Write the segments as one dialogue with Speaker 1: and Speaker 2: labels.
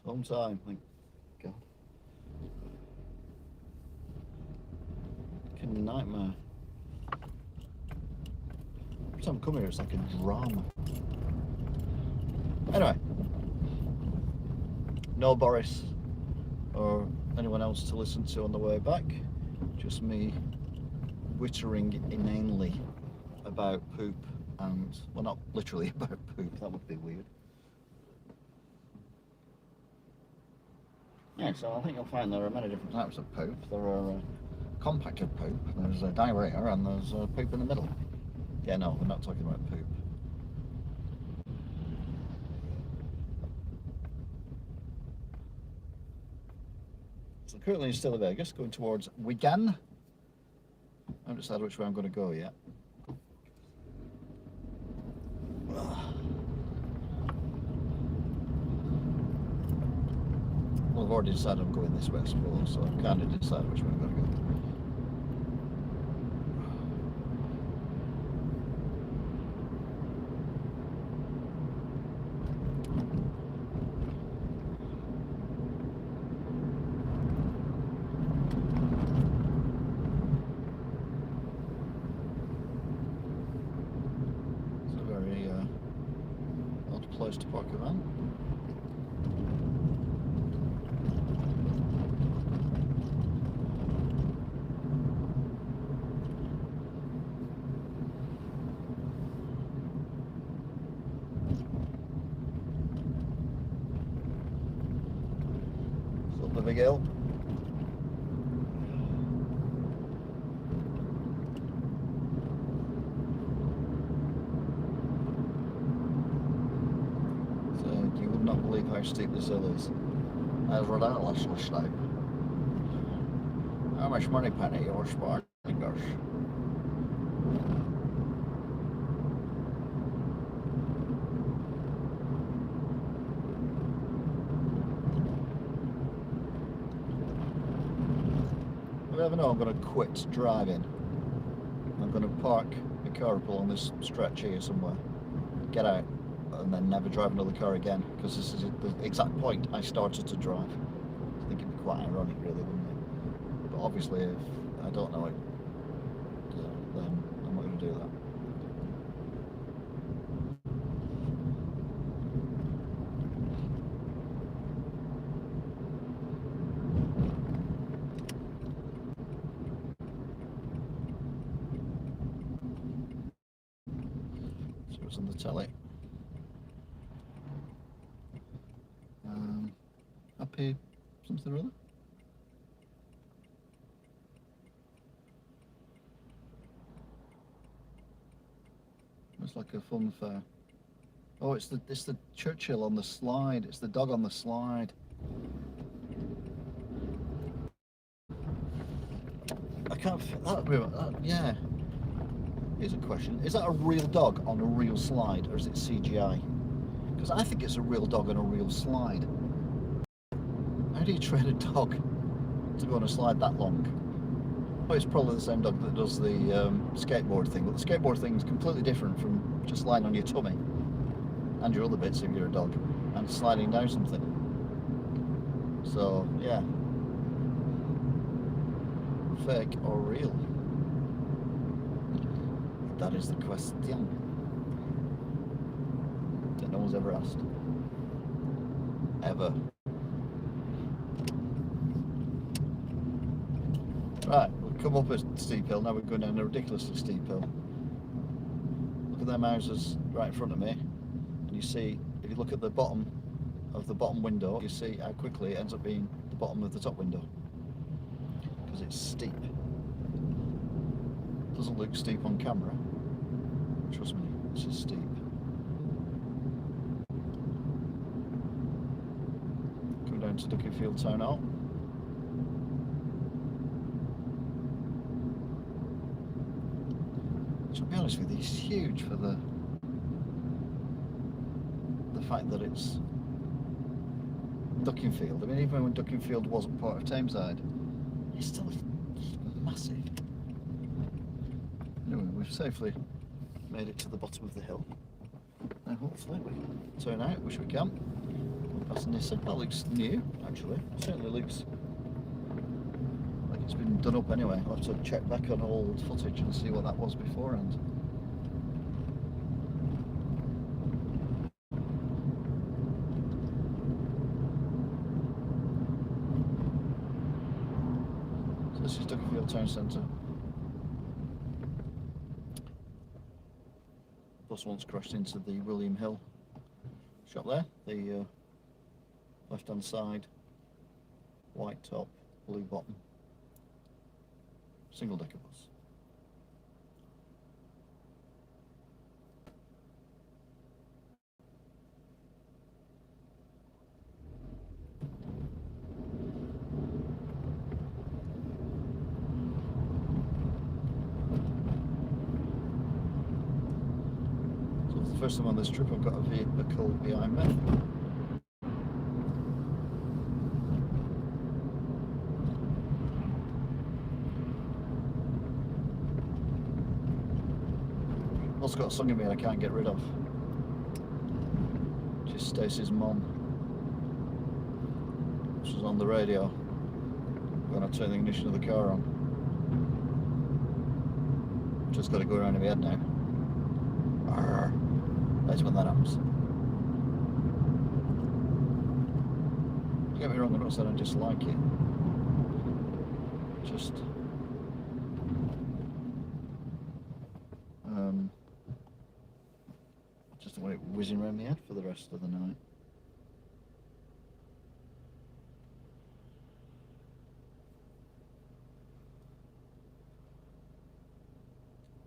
Speaker 1: Home time, thank God. Fucking nightmare. Every time I come here, it's like a drama. Anyway, no Boris or anyone else to listen to on the way back. Just me wittering inanely about poop and, well, not literally about poop, that would be weird. Yeah, so I think you'll find there are many different types of poop. There are compacted poop, there's diarrhea, and there's poop in the middle. Yeah, no, we're not talking about poop. So currently in Stalyvegas, going towards Wigan. I haven't decided which way I'm going to go yet. Well, I've already decided I'm going this way, I suppose, so I've kind of decided which way I'm going to go. It's a very odd place to park a van. The big hill. So you would not believe how steep this hill is. That's ridiculously steep. How much money, Penny, your spardingers? If I ever know I'm going to quit driving, I'm going to park my car up along this stretch here somewhere, get out, and then never drive another car again, because this is the exact point I started to drive. I think it'd be quite ironic, really, wouldn't it? But obviously, if I don't know it, then I'm not going to do that. So it's on the telly. Happy something or other. It's like a fun fair. Oh, it's the Churchill on the slide. It's the dog on the slide. I can't fit that. Yeah. Here's a question: is that a real dog on a real slide, or is it CGI? Because I think it's a real dog on a real slide. How do you train a dog to go on a slide that long? Well, it's probably the same dog that does the skateboard thing, but the skateboard thing is completely different from just lying on your tummy and your other bits if you're a dog and sliding down something. So, yeah. Fake or real? That is the question that no one's ever asked. Ever. Right, we've come up a steep hill, now we're going down a ridiculously steep hill. Look at them houses right in front of me, and you see, if you look at the bottom of the bottom window, you see how quickly it ends up being the bottom of the top window. Because it's steep. It doesn't look steep on camera. Trust me, this is steep. Coming down to Duckingfield Town Hall. To be honest with you, it's huge for the fact that it's Duckingfield. I mean, even when Duckingfield wasn't part of Tameside, it's still massive. Anyway, we've safely made it to the bottom of the hill. Now hopefully we turn out, which we can. We'll That's Nissan. That looks new, actually. It certainly looks like it's been done up anyway. I'll have to check back on old footage and see what that was beforehand. So this is Duckerfield Town Centre. Bus once crashed into the William Hill shop there, the left hand side, white top, blue bottom, single decker bus. So for the first time on this trip I've got a vehicle behind me. Also got a song in me I can't get rid of. Just Stacey's mum. This was on the radio when I turned the ignition of the car on. Just got to go around in my head now. Arr. That's when that happens. Don't get me wrong, I'm not saying I dislike it. Just don't want it whizzing around my head for the rest of the night.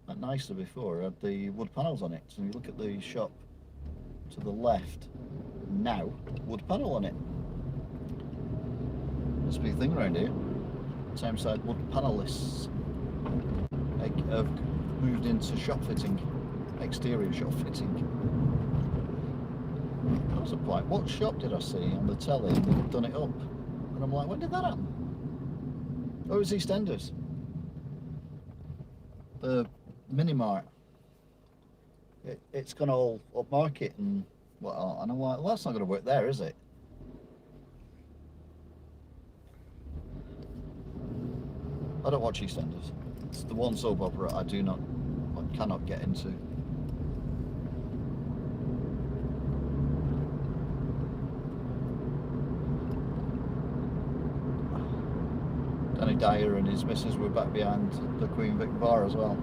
Speaker 1: That nicer before, it had the wood panels on it. So you look at the shop to the left, now, wood panel on it. Must be a thing around here. Townside wood panelists have moved into shop fitting, exterior shop fitting. That was a point. What shop did I see on the telly? They'd done it up. And I'm like, when did that happen? Oh, it was EastEnders. The mini mart. It's gone all upmarket and whatnot. And I'm like, well, that's not going to work there, is it? I don't watch EastEnders. It's the one soap opera I cannot get into. Danny Dyer and his missus were back behind the Queen Vic bar as well.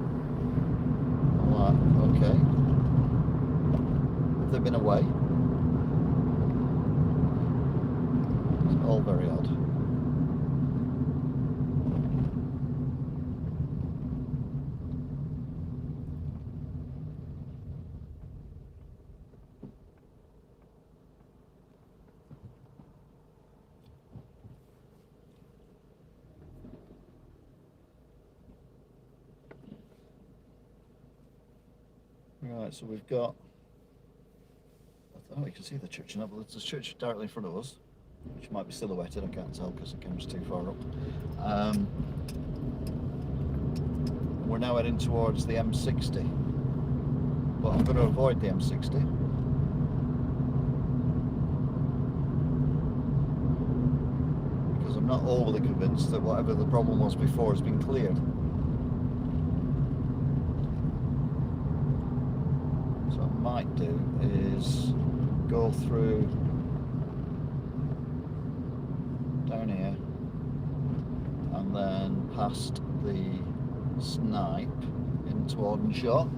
Speaker 1: I'm like, okay. Have they been away? It's all very odd. Right, so we've got, I don't know if you can see the church now, but there's a church directly in front of us, which might be silhouetted, I can't tell because the camera's too far up. We're now heading towards the M60, but I'm going to avoid the M60. Because I'm not overly convinced that whatever the problem was before has been cleared. Might do is go through down here and then past the Snipe into Audenshaw.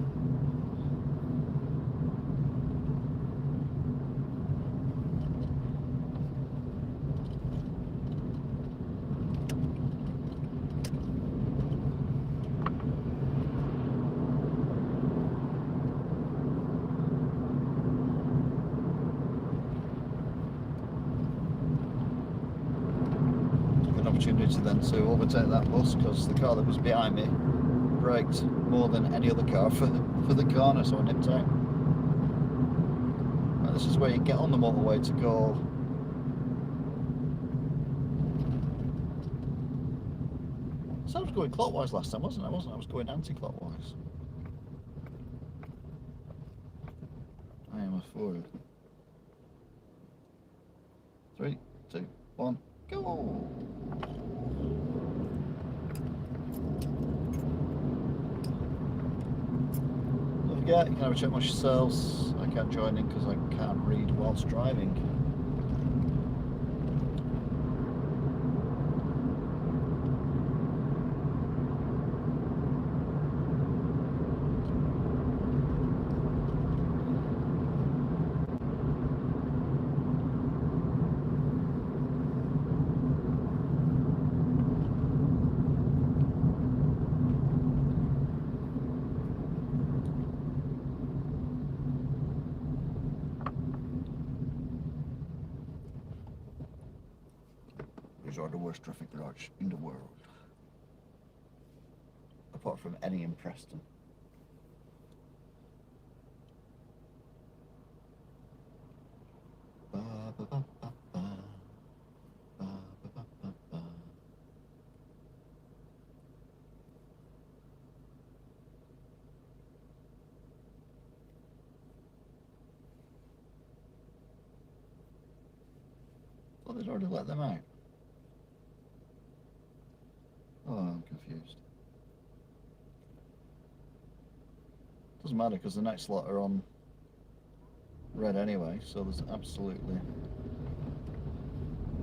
Speaker 1: Opportunity then to overtake that bus because the car that was behind me braked more than any other car for the corner, so I nipped out. Right, this is where you get on the motorway to go so I was going clockwise last time, wasn't I? I was going anti-clockwise. I am a fool. 3, 2, 1, go! Don't forget, you can have a check watch yourselves. I can't join in because I can't read whilst driving. These are the worst traffic lights in the world. Apart from any in Preston. Well, they'd already let them out. Oh, I'm confused. Doesn't matter because the next lot are on red anyway, so there's absolutely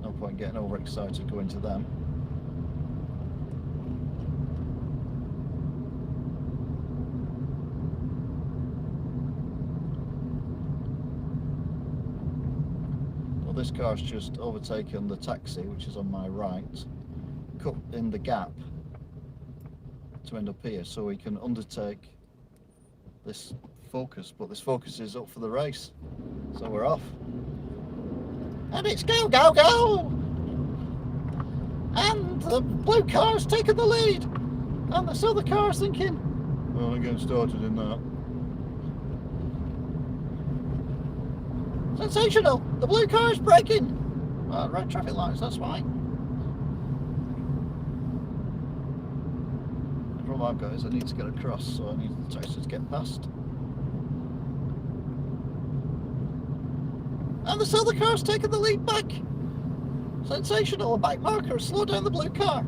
Speaker 1: no point getting overexcited going to them. Well, this car's just overtaken the taxi, which is on my right, cut in the gap to end up here, so we can undertake this Focus, but this Focus is up for the race, so we're off. And it's go, go, go! And the blue car's taken the lead! And this other car's thinking, well, I'm getting started in that. Sensational! The blue car's braking! Well, red traffic lights, that's fine. The problem I've got is I need to get across, so I need the taxi to get past. And this other car's taken the lead back. Sensational, a bike marker, slow down the blue car.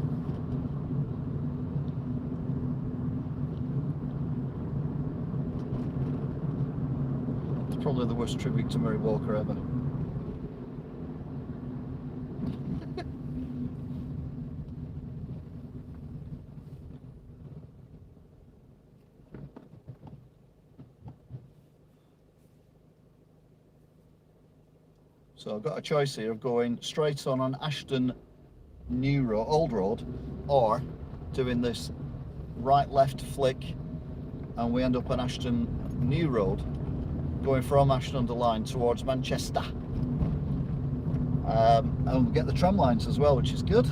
Speaker 1: It's probably the worst tribute to Murray Walker ever. So I've got a choice here of going straight on an Ashton New Road, Old Road, or doing this right-left flick, and we end up on Ashton New Road, going from Ashton under Lyne towards Manchester. And we get the tram lines as well, which is good.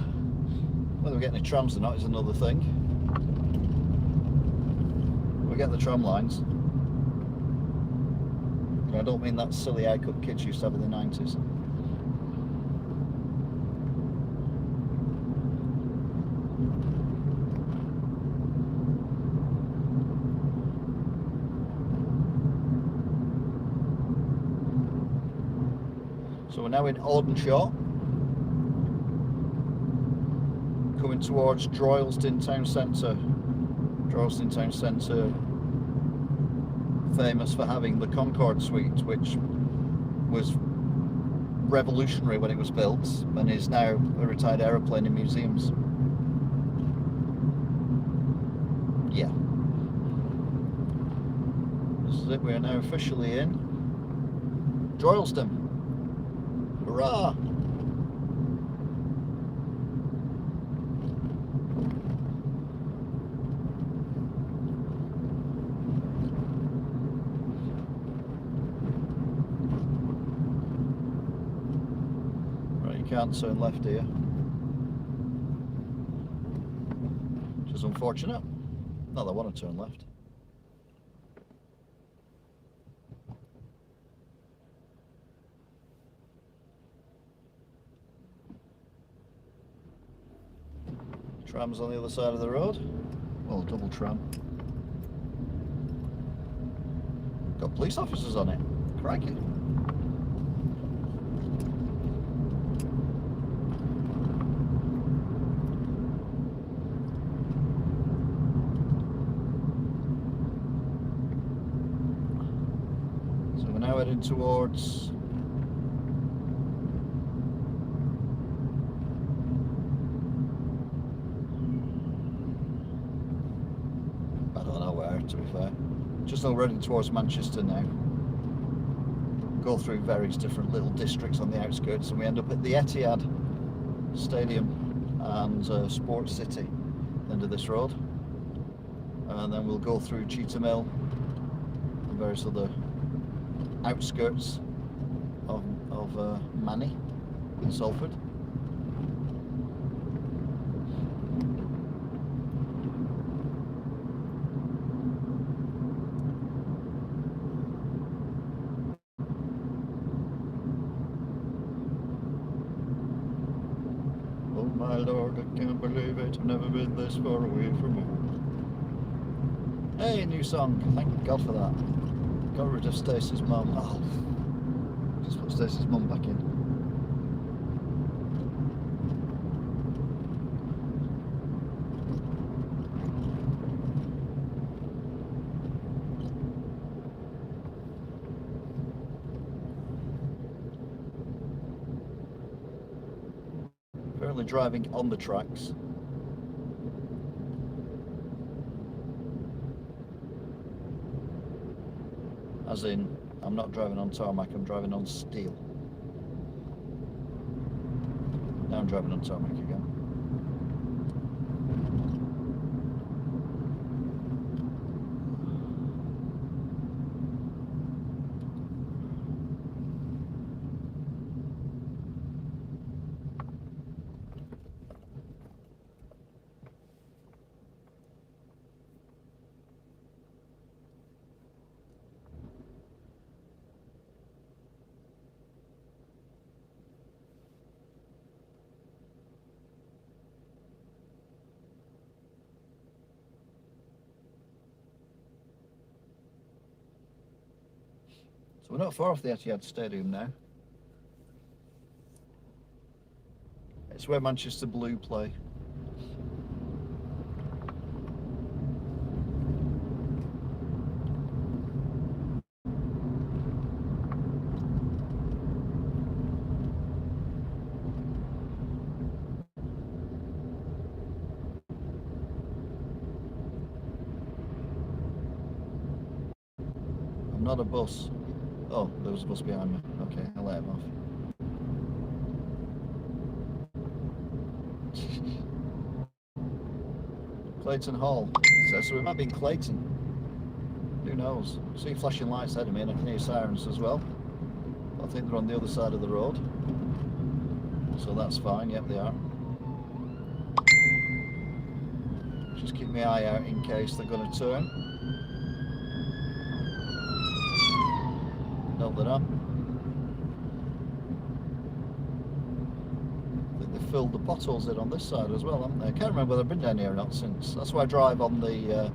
Speaker 1: Whether we get any trams or not is another thing. We get the tram lines. I don't mean that silly haircut kids used to have in the 90s. So we're now in Audenshaw, coming towards Droylsden Town Centre. Droylsden Town Centre, famous for having the Concorde suite, which was revolutionary when it was built and is now a retired aeroplane in museums. Yeah. This is it, we are now officially in Droylsden. Hurrah! Can't turn left here, which is unfortunate. Not that I want to turn left. Tram's on the other side of the road. Well, double tram. Got police officers on it. Crikey. heading towards I don't know where, to be fair. Just heading towards Manchester now. Go through various different little districts on the outskirts, and we end up at the Etihad Stadium and Sports City at the end of this road. And then we'll go through Cheetham Hill and various other outskirts of Manny in Salford. Oh my Lord, I can't believe it, I've never been this far away from home. Hey, new song, thank God for that. Got rid of Stacey's mum. Oh, just put Stacey's mum back in. Apparently driving on the tracks. As in, I'm not driving on tarmac, I'm driving on steel. Now I'm driving on tarmac again. So we're not far off the Etihad Stadium now. It's where Manchester Blue play. I'm not a bus. Oh, there was a bus behind me. Okay, I'll let him off. Clayton Hall. So we might be in Clayton. Who knows? See flashing lights ahead of me and I can hear sirens as well. I think they're on the other side of the road. So that's fine. Yep, they are. Just keep my eye out in case they're going to turn. No, they're not. I think they've filled the potholes in on this side as well, haven't they? I can't remember whether I've been down here or not since. That's why I drive on the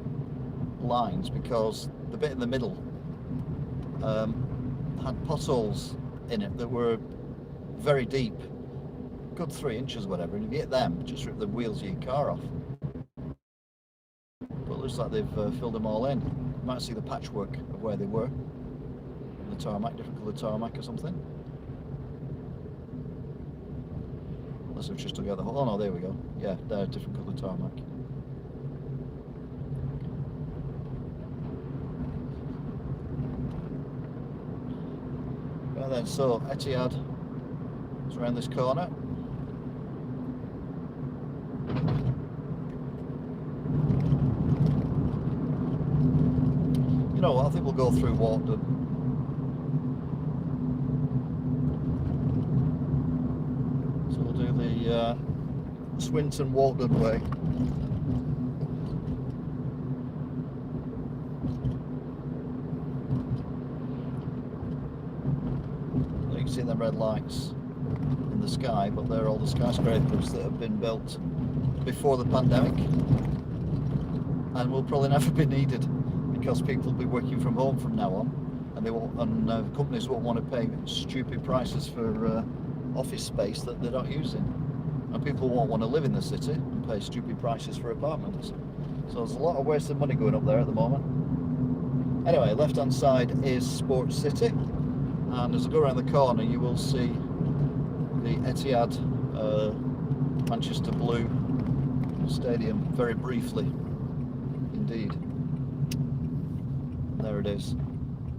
Speaker 1: lines, because the bit in the middle had potholes in it that were very deep, good 3 inches or whatever, and if you hit them, just rip the wheels of your car off. But it looks like they've filled them all in. You might see the patchwork of where they were. The tarmac, different colour tarmac or something. Unless I've just together. Oh no, there we go. Yeah, they're different colour tarmac. Right then, so Etihad is around this corner. You know what? I think we'll go through Walton. The Swinton Walton way. You can see them red lights in the sky, but they're all the skyscrapers that have been built before the pandemic and will probably never be needed because people will be working from home from now on, and they won't, and companies won't want to pay stupid prices for office space that they're not using, and people won't want to live in the city and pay stupid prices for apartments. So there's a lot of wasted money going up there at the moment. Anyway, left hand side is Sports City. and as I go around the corner you will see the Etihad Manchester Blue Stadium very briefly indeed. There it is,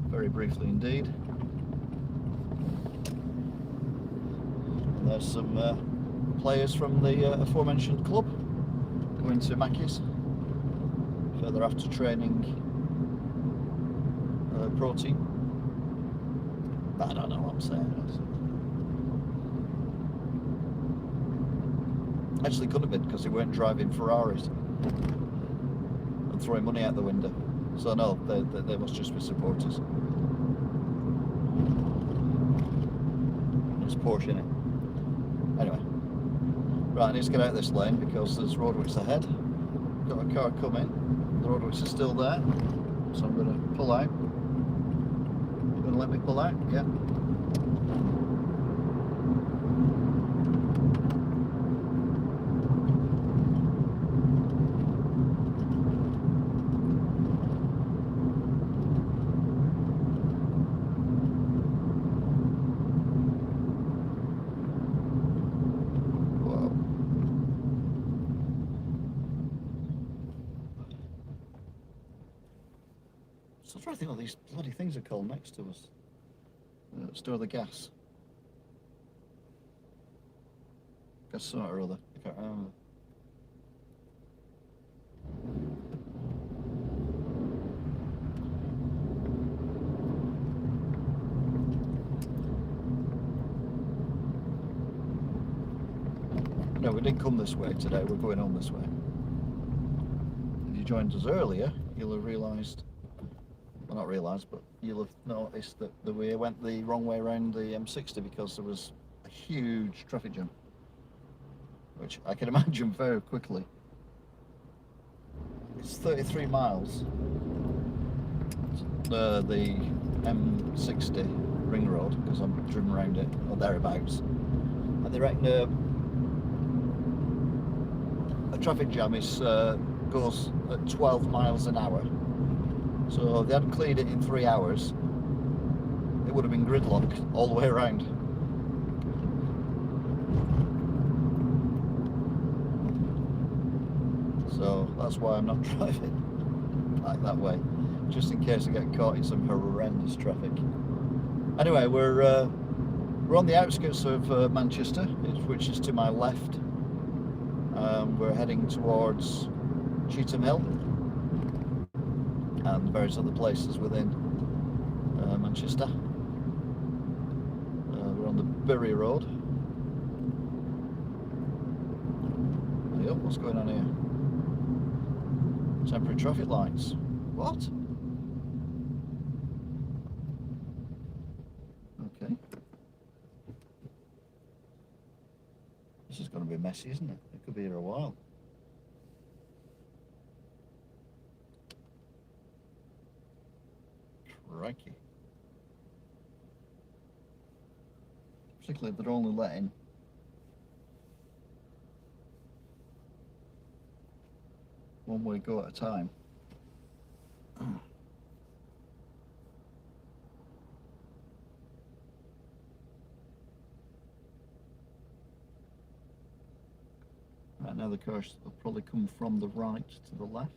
Speaker 1: very briefly indeed. And there's some players from the aforementioned club going to Mackey's further after training protein. But I don't know what I'm saying. Actually couldn't have been because they weren't driving Ferraris and throwing money out the window. So no, they must just be supporters. There's Porsche in it. Anyway, right, I need to get out this lane because there's roadworks ahead. Got a car coming. The roadworks are still there, so I'm going to pull out. You going to let me pull out? Yeah. So I'm trying to think what these bloody things are called next to us. Store the gas. Gas sort or other. I can't remember. No, we didn't come this way today. We're going home this way. If you joined us earlier, you'll have realised. Well, not realised, but you'll have noticed that we went the wrong way around the M60 because there was a huge traffic jam, which I can imagine very quickly. It's 33 miles, the M60 ring road, because I'm driven around it, or thereabouts, and they reckon a traffic jam goes at 12 miles an hour. So if they hadn't cleared it in 3 hours, it would have been gridlock all the way around. So that's why I'm not driving like that way, just in case I get caught in some horrendous traffic. Anyway, we're on the outskirts of Manchester, which is to my left. We're heading towards Cheetham Hill and various other places within Manchester. We're on the Bury Road. Yep, what's going on here? Temporary traffic lights. What? Okay. This is going to be messy, isn't it? It could be here a while. Crikey. Particularly if they're only letting one way go at a time. Right, now the cars will probably come from the right to the left.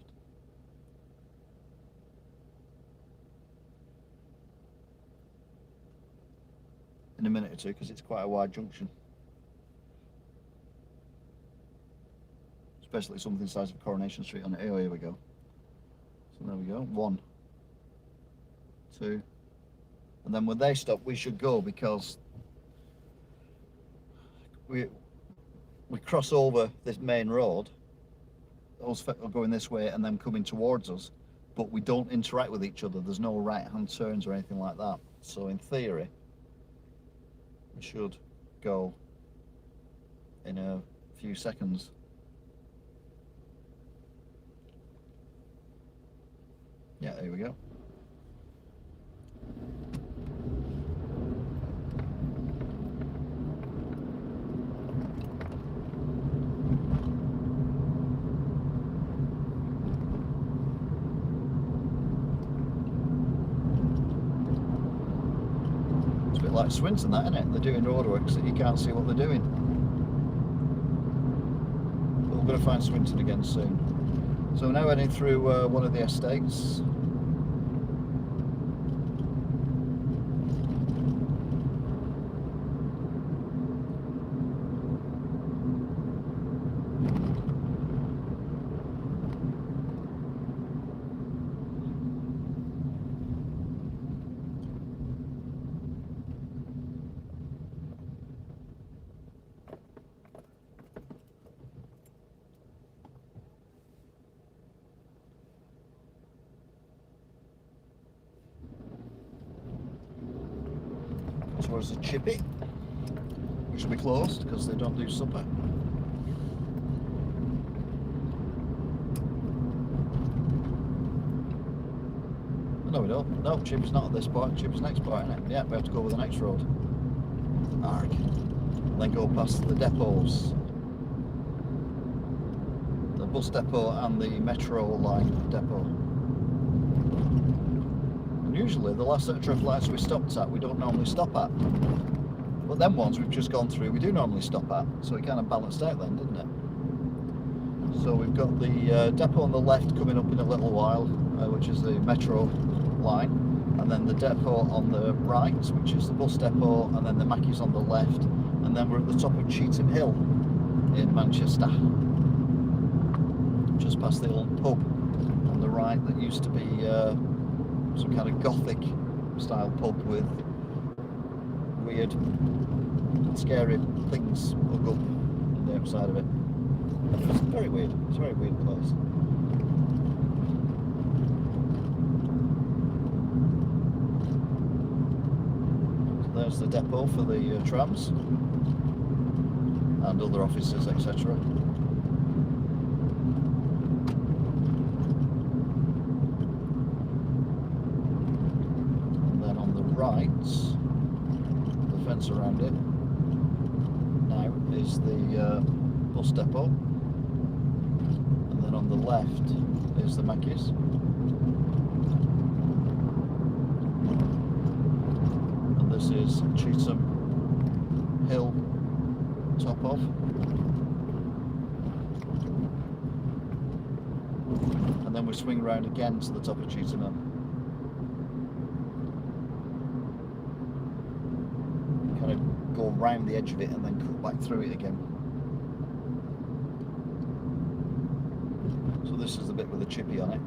Speaker 1: In a minute or two, because it's quite a wide junction. Especially something the size of Coronation Street on it. Oh, here we go. So there we go. 1, 2, and then when they stop, we should go because we cross over this main road. Those are going this way and then coming towards us, but we don't interact with each other. There's no right-hand turns or anything like that. So in theory, we should go in a few seconds. Yeah, there we go. like Swinton, that, isn't it? They're doing roadworks that you can't see what they're doing. But we're going to find Swinton again soon. So we're now heading through one of the estates. Towards the chippy, which will be closed because they don't do supper. No, we don't. No, Chippy's not at this point. Chippy's next point, isn't it? Yeah, we have to go over the next road. Arg. And then go past the depots. The bus depot and the metro line depot. Usually the last set of traffic lights we stopped at we don't normally stop at, but them ones we've just gone through we do normally stop at, so it kind of balanced out then, didn't it? So we've got the depot on the left coming up in a little while, which is the metro line, and then the depot on the right, which is the bus depot, and then the Mackey's on the left, and then we're at the top of Cheetham Hill in Manchester, just past the old pub on the right that used to be some kind of Gothic style pub with weird, scary things hung up on the outside of it. It's very weird. It's a very weird place. So there's the depot for the trams and other offices, etc. Right, the fence around it now is the bus depot, and then on the left is the Mackey's, and this is Cheetham Hill top off, and then we swing round again to the top of Cheetham Hill. Go around the edge of it and then cut back through it again. So this is the bit with the chippy on it.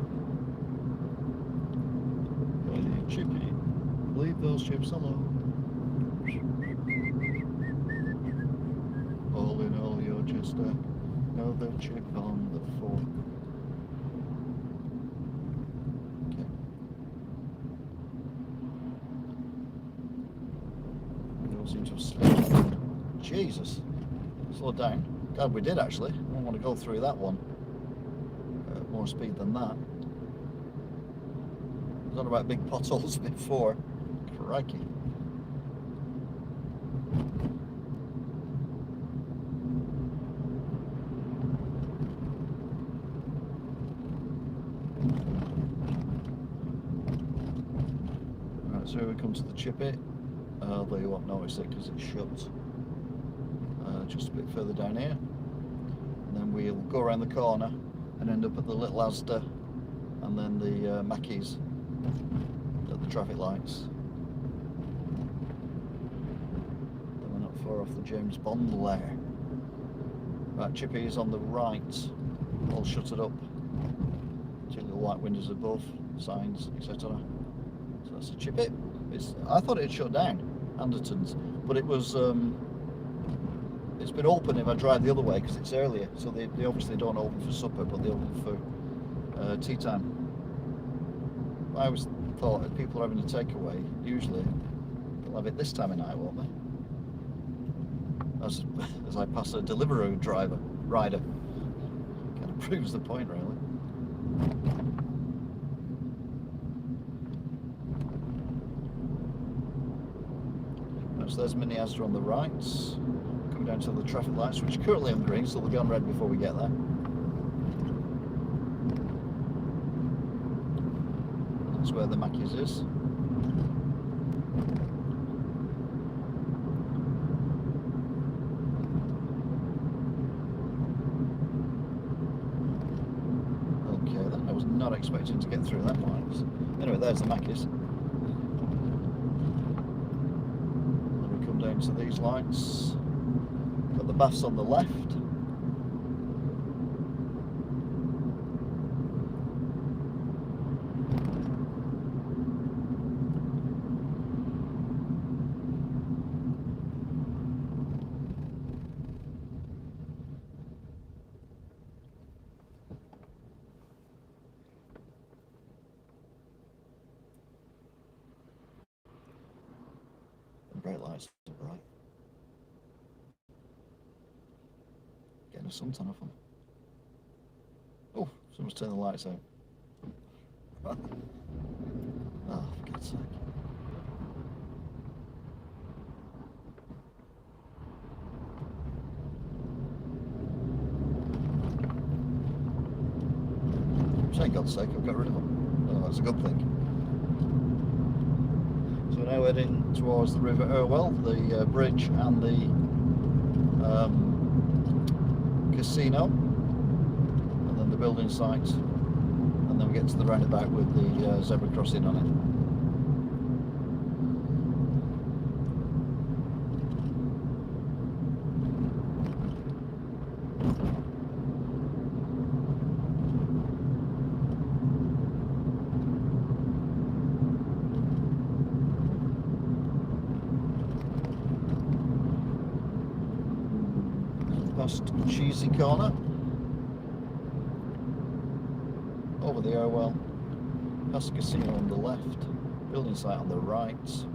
Speaker 1: Hey, chippy, leave those chips alone. All in all, you're just another chip on the fork. Jesus, slow down. God, we did actually. I don't want to go through that one at more speed than that. I was on about big potholes before. Crikey. Right, so here we come to the chippy. Although you won't notice it because it's shut. Just a bit further down here, and then we'll go around the corner and end up at the little Asda and then the Mackey's at the traffic lights. Then we're not far off the James Bond lair. Right, Chippy is on the right, all shuttered up, two little white windows above, signs, etc. So that's a Chippy. I thought it had shut down, Anderton's, but it was it's been open if I drive the other way because it's earlier, so they obviously don't open for supper, but they open for tea time. I always thought if people are having a takeaway, usually they'll have it this time of night, won't they? As I pass a Deliveroo rider. Kind of proves the point, really. So there's Mini Asda on the right. Coming down to the traffic lights, which are currently on green, so they'll be on red before we get there. That's where the Mackey's is. not expecting to get through that lights. Anyway, there's the Mackies. And we come down to these lights. Got the baths on the left. Bright lights are bright. Getting a suntan off them. Oh, someone's turned the lights out. Oh, for God's sake. Thank God's sake, I've got rid of them. Oh, that's a good thing. So we're now heading towards the River Irwell, the bridge and the casino, and then the building site, and then we get to the roundabout with the zebra crossing on it. Past Cheesy Corner, over the Irwell, past the casino on the left, building site on the right,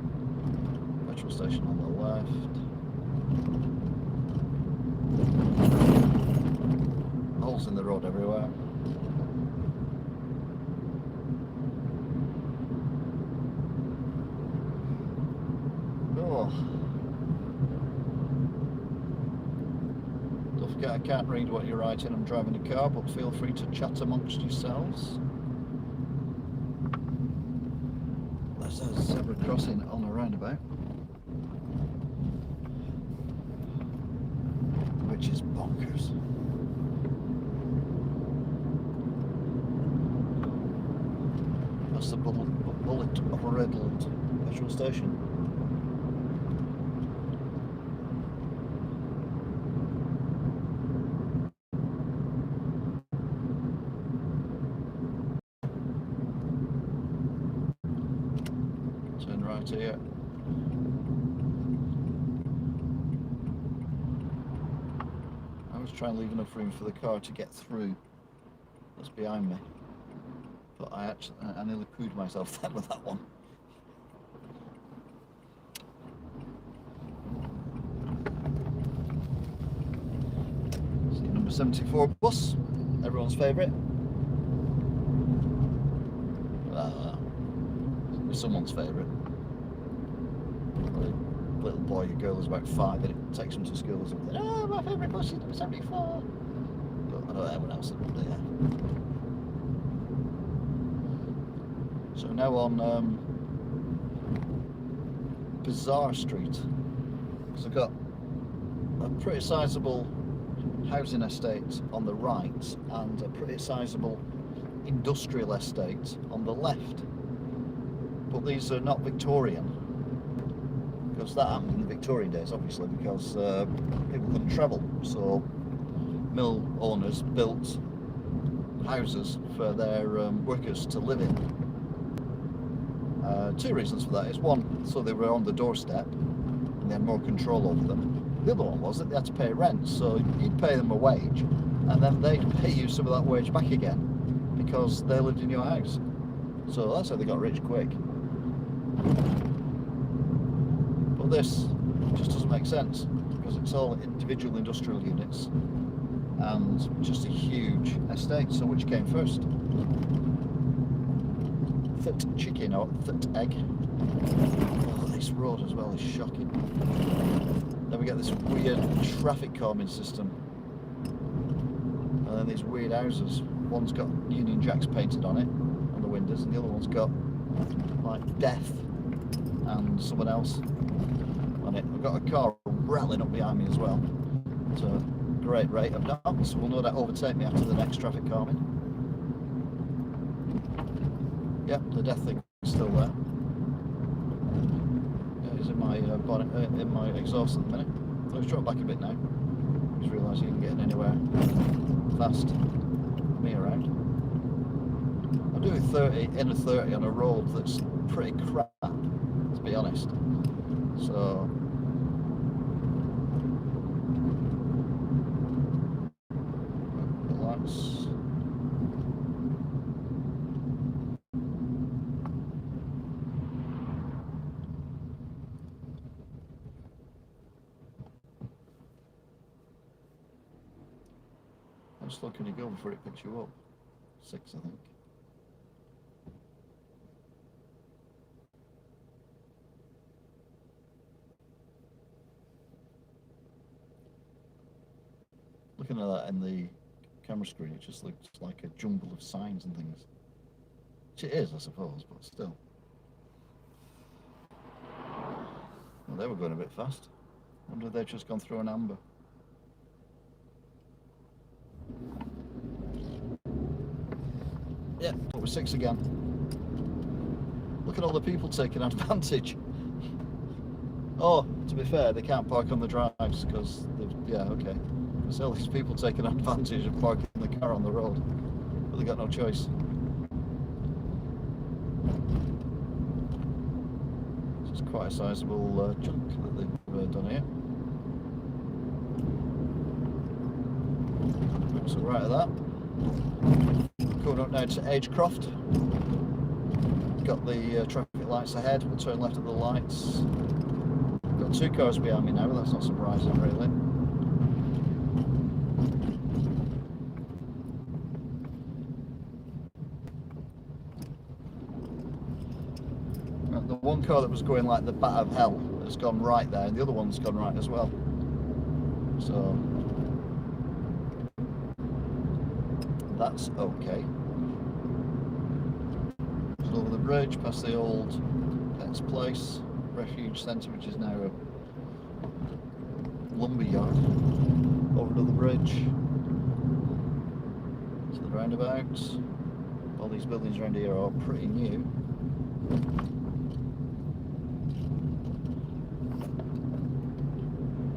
Speaker 1: petrol station on the left, holes in the road everywhere. Oh. I can't read what you're writing, I'm driving a car, but feel free to chat amongst yourselves. There's a zebra crossing on a roundabout, which is bonkers. That's the bullet of a Redland petrol station. Here. I was trying to leave enough room for the car to get through that's behind me, but I nearly pooed myself then with that one. See, number 74 bus, everyone's favourite. Someone's favourite. Little boy or girl is about 5 and it takes them to school or something. Oh, my favourite bus is number 74. But I know everyone else is there. So now on Bazaar Street. So I've got a pretty sizable housing estate on the right and a pretty sizable industrial estate on the left. But these are not Victorian. Because that happened in the Victorian days, obviously, because people couldn't travel, so mill owners built houses for their workers to live in. 2 reasons for that is one, so they were on the doorstep and they had more control over them. The other one was that they had to pay rent, so you'd pay them a wage and then they'd pay you some of that wage back again because they lived in your house. So that's how they got rich quick. But this just doesn't make sense because it's all individual industrial units and just a huge estate. So which came first? Thick chicken or thick egg? Oh, this road as well is shocking. Then we get this weird traffic calming system. And then these weird houses. One's got Union Jacks painted on it, on the windows, and the other one's got like death and someone else on it. I've got a car rattling up behind me as well. It's a great rate of knots. Will no doubt overtake me after the next traffic calming. Yep, the death thing is still there. Yeah, he's in my bonnet, in my exhaust at the minute. So he's dropped back a bit now. He's realising he isn't getting anywhere fast. Me around. I'm doing 30 in a 30 on a road that's pretty crap, to be honest. So relax. How slow can you go before it picks you up? 6, I think. Looking at that in the camera screen, it just looks like a jumble of signs and things. Which it is, I suppose, but still. Well, they were going a bit fast. I wonder if they've just gone through an amber. Yeah, but we're 6 again. Look at all the people taking advantage. Oh, to be fair, they can't park on the drives because, yeah, okay. So all these people taking advantage of parking the car on the road, but they got no choice. It's quite a sizable chunk that they've done here. So right at that. Going up now to Agecroft. Got the traffic lights ahead. We'll turn left at the lights. Got 2 cars behind me now, but that's not surprising really. The one car that was going like the bat of hell has gone right there, and the other one's gone right as well. So that's okay. Just over the bridge, past the old Pets Place Refuge Centre, which is now a lumber yard. Over to the bridge, to the roundabout. All these buildings around here are pretty new.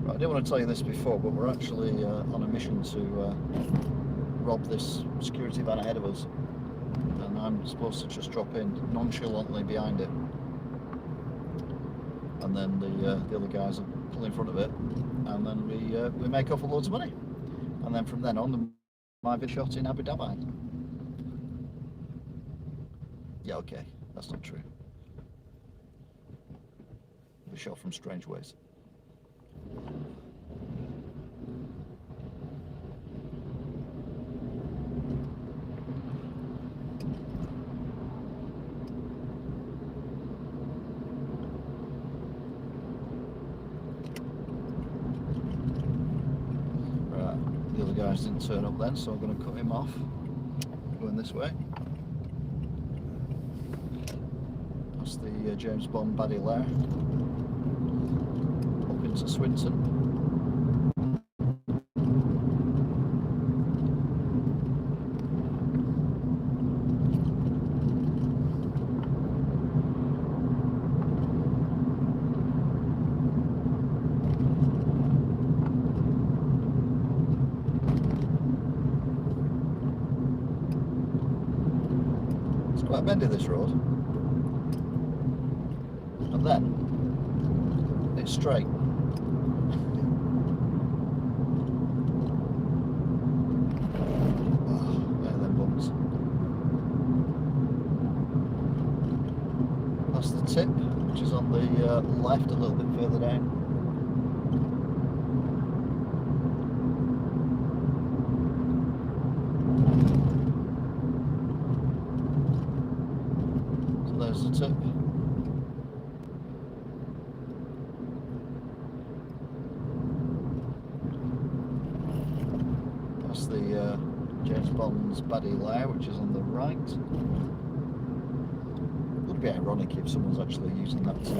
Speaker 1: Right, I didn't want to tell you this before, but we're actually on a mission to rob this security van ahead of us, and I'm supposed to just drop in nonchalantly behind it, and then the other guys will pull in front of it, and then we make off with loads of money, and then from then on might be shot in Abu Dhabi. Yeah, okay, that's not true. We'll be shot from strange ways. The other guys didn't turn up then, so I'm going to cut him off. Going this way. That's the James Bond baddie lair. Up into Swinton. Quite bendy this road, and then it's straight. Oh, there are them bumps. That's the tip, which is on the left a little bit further down. There's the tip. That's the James Bond's baddie lair, which is on the right. It would be ironic if someone's actually using that to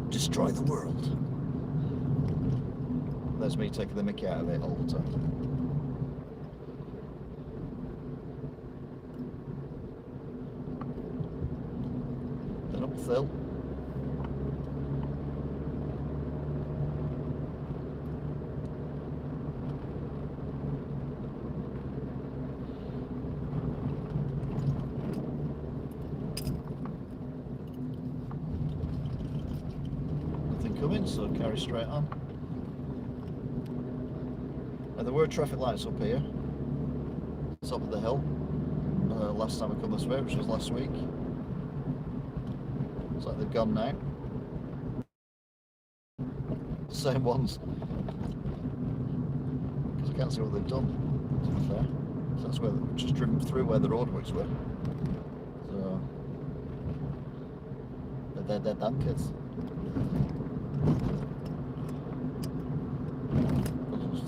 Speaker 1: destroy the world. There's me taking the mickey out of it all the time. hill. Nothing coming, so carry straight on. Now, there were traffic lights up here, top of the hill, last time I come this way, which was last week. Looks like they've gone now. Same ones. Because I can't see what they've done, to be fair. So that's where they've just driven through where the roadworks were. So they're done, kids.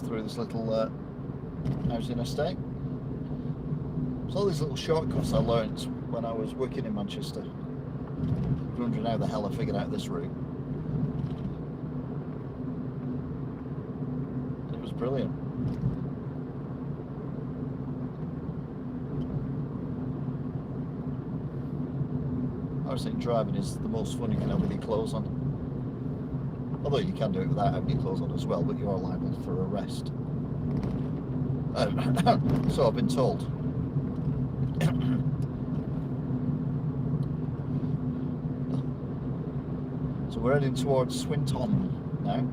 Speaker 1: Through this little housing estate. So all these little shortcuts I learnt when I was working in Manchester. I'm wondering how the hell I figured out this route. It was brilliant. I always think driving is the most fun you can have with your clothes on. Although you can do it without having your clothes on as well, but you are liable for arrest. So I've been told. So we're heading towards Swinton now.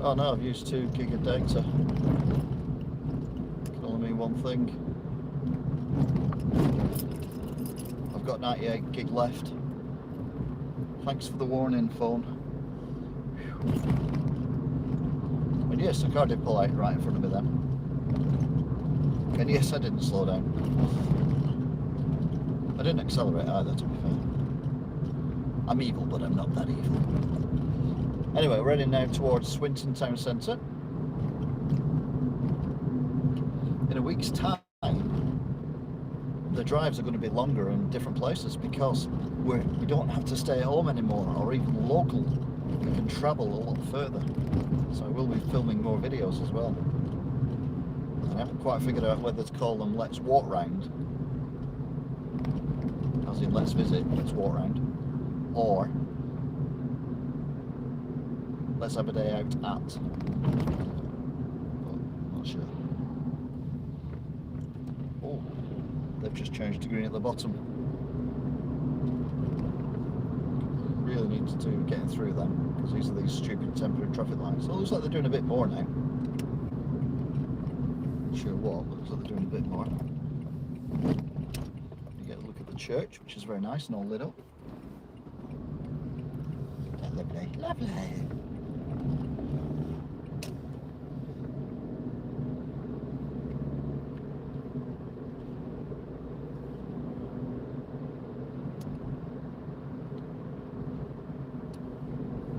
Speaker 1: Oh no, I've used 2 gig of data. Can only mean one thing. I've got 98 gig left. Thanks for the warning, phone. And yes, the car did pull out right in front of me then. And yes, I didn't slow down. I didn't accelerate either, to be fair. I'm evil, but I'm not that evil. Anyway, we're heading now towards Swinton Town Centre. In a week's time, the drives are going to be longer in different places because we don't have to stay at home anymore, or even local. We can travel a lot further. So I will be filming more videos as well. I haven't quite figured out whether to call them Let's Walk Round, as in Let's Visit, Let's Walk Round, or Let's Have a Day Out at. But not sure. Oh, they've just changed to green at the bottom. Really need to do getting through them because these are these stupid temporary traffic lights. So it looks like they're doing a bit more now. Not sure what, but it looks like they're doing a bit more. You get a look at the church, which is very nice and all lit up. Lovely, lovely.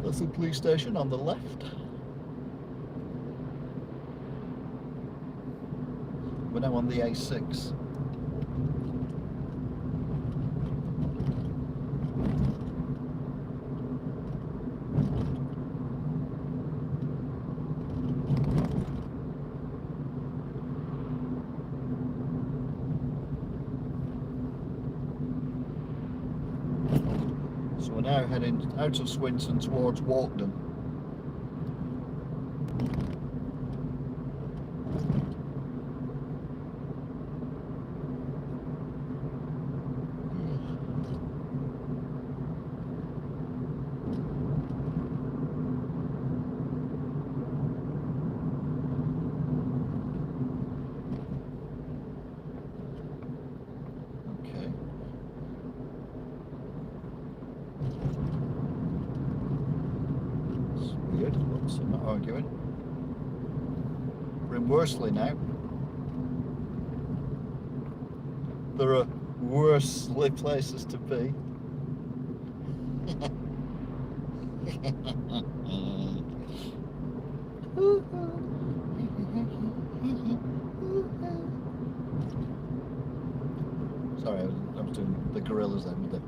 Speaker 1: That's the police station on the left. We're now on the A6. So we're now heading out of Swinton towards Walkden. So I'm not arguing. We're in Worsley now. There are worse places to be. Sorry, I was doing the gorillas then with it.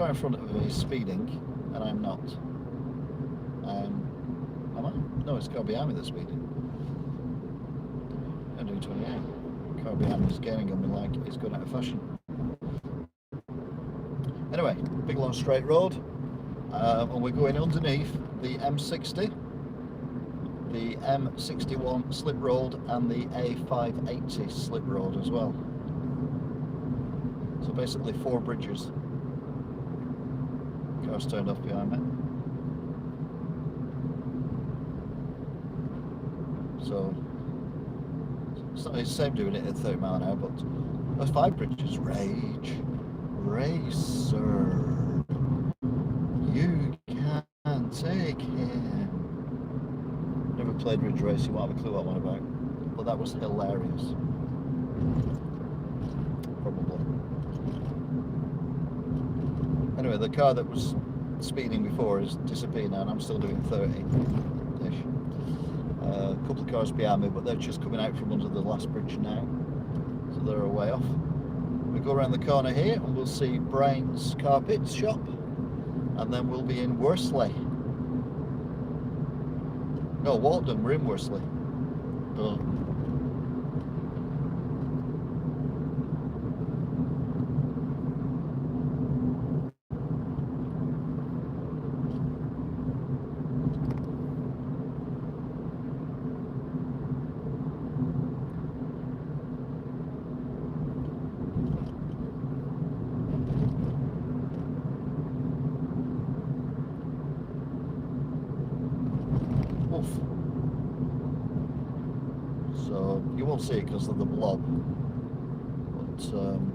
Speaker 1: car in front of me is speeding, and I'm not. Am I? No, it's the car behind me that's speeding. I'm doing 28. The car behind me is gaining on me like it's going out of fashion. Anyway, big long straight road, and we're going underneath the M60, the M61 slip road, and the A580 slip road as well. So basically 4 bridges. Car's turned off behind me. So it's not the same doing it at 30 mile an hour, but there's 5 bridges. Rage. Racer. You can take him. Never played Ridge Race, you won't have a clue what I'm on about. But that was hilarious. Probably. Anyway, the car that was speeding before has disappeared now, and I'm still doing 30-ish. A couple of cars behind me, but they're just coming out from under the last bridge now, so they're a way off. We go around the corner here and we'll see Brian's Carpets shop, and then we'll be in Worsley. No, Walton, we're in Worsley. Oh. So you won't see it because of the blob, but on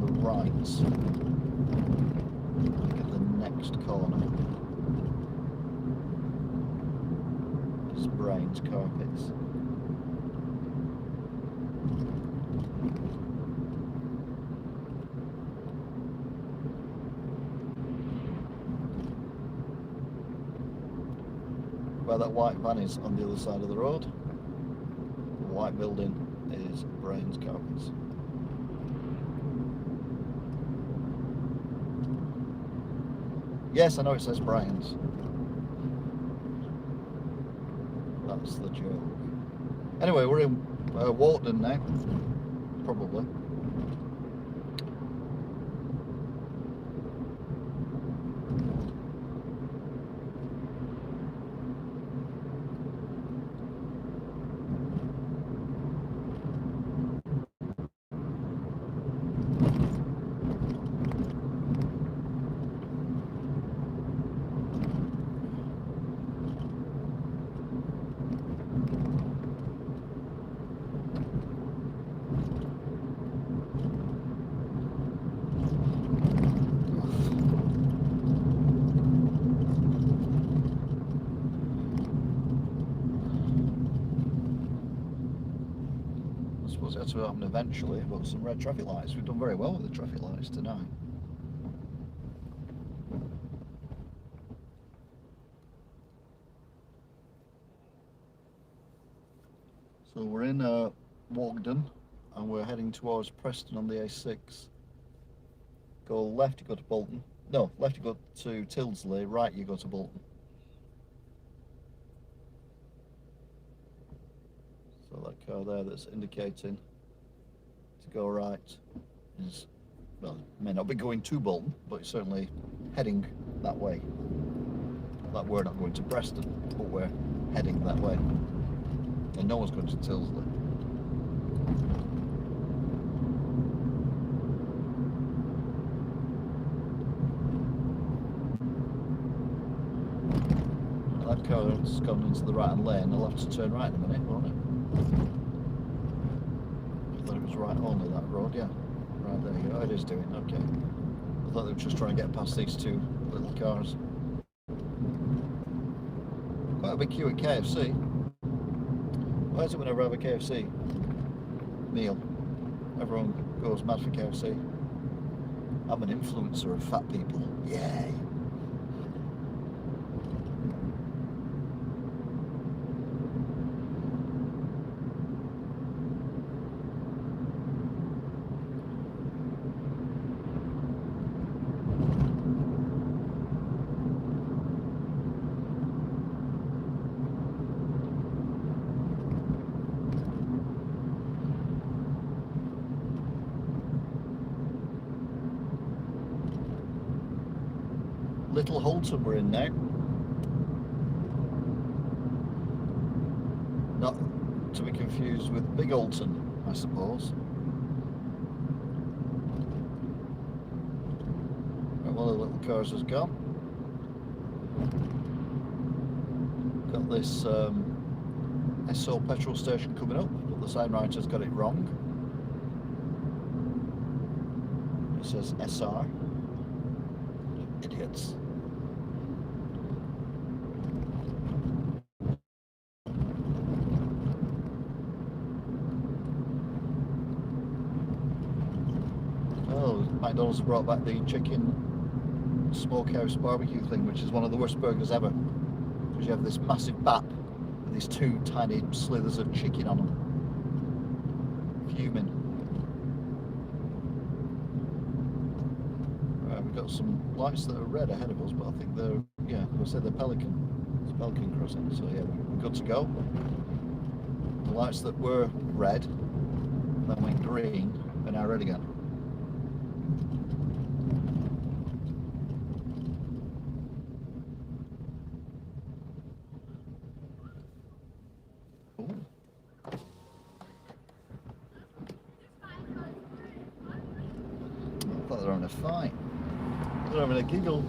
Speaker 1: the right, look at the next corner, is Brian's Carpets. Where that white van is on the other side of the road, the white building is Brian's Carpets. Yes, I know it says Brian's. That's the joke. Anyway, we're in Walton now, probably. That's what happened eventually, but some red traffic lights. We've done very well with the traffic lights tonight. So we're in Wogden, and we're heading towards Preston on the A6. Go left, you go to Bolton. No, left you go to Tildesley, right you go to Bolton. So that car there that's indicating to go right is, well, it may not be going to Bolton, but it's certainly heading that way. That we're not going to Preston, but we're heading that way. And no one's going to Tildesley. That car's gone into the right hand lane. I'll have to turn right in a minute, won't it? I thought it was right only, that road, yeah. Right, there you go. It is doing, okay. I thought they were just trying to get past these two little cars. Quite a big queue at KFC. Why is it whenever I have a KFC meal, everyone goes mad for KFC? I'm an influencer of fat people. Yay! Little Holton we're in now. Not to be confused with Big Holton, I suppose. Right, one of the little cars has gone. Got this SO petrol station coming up, but the sign writer's got it wrong. It says SR. Idiots. Oh, McDonald's brought back the chicken smokehouse barbecue thing, which is one of the worst burgers ever. Because you have this massive bap with these two tiny slithers of chicken on them. Fuming. Right, we've got some lights that are red ahead of us, but I think they're, yeah, I said they're Pelican. It's Pelican crossing, so yeah, we're good to go. The lights that were red, then went green, are now red again. They're having a fight. They're having a giggle.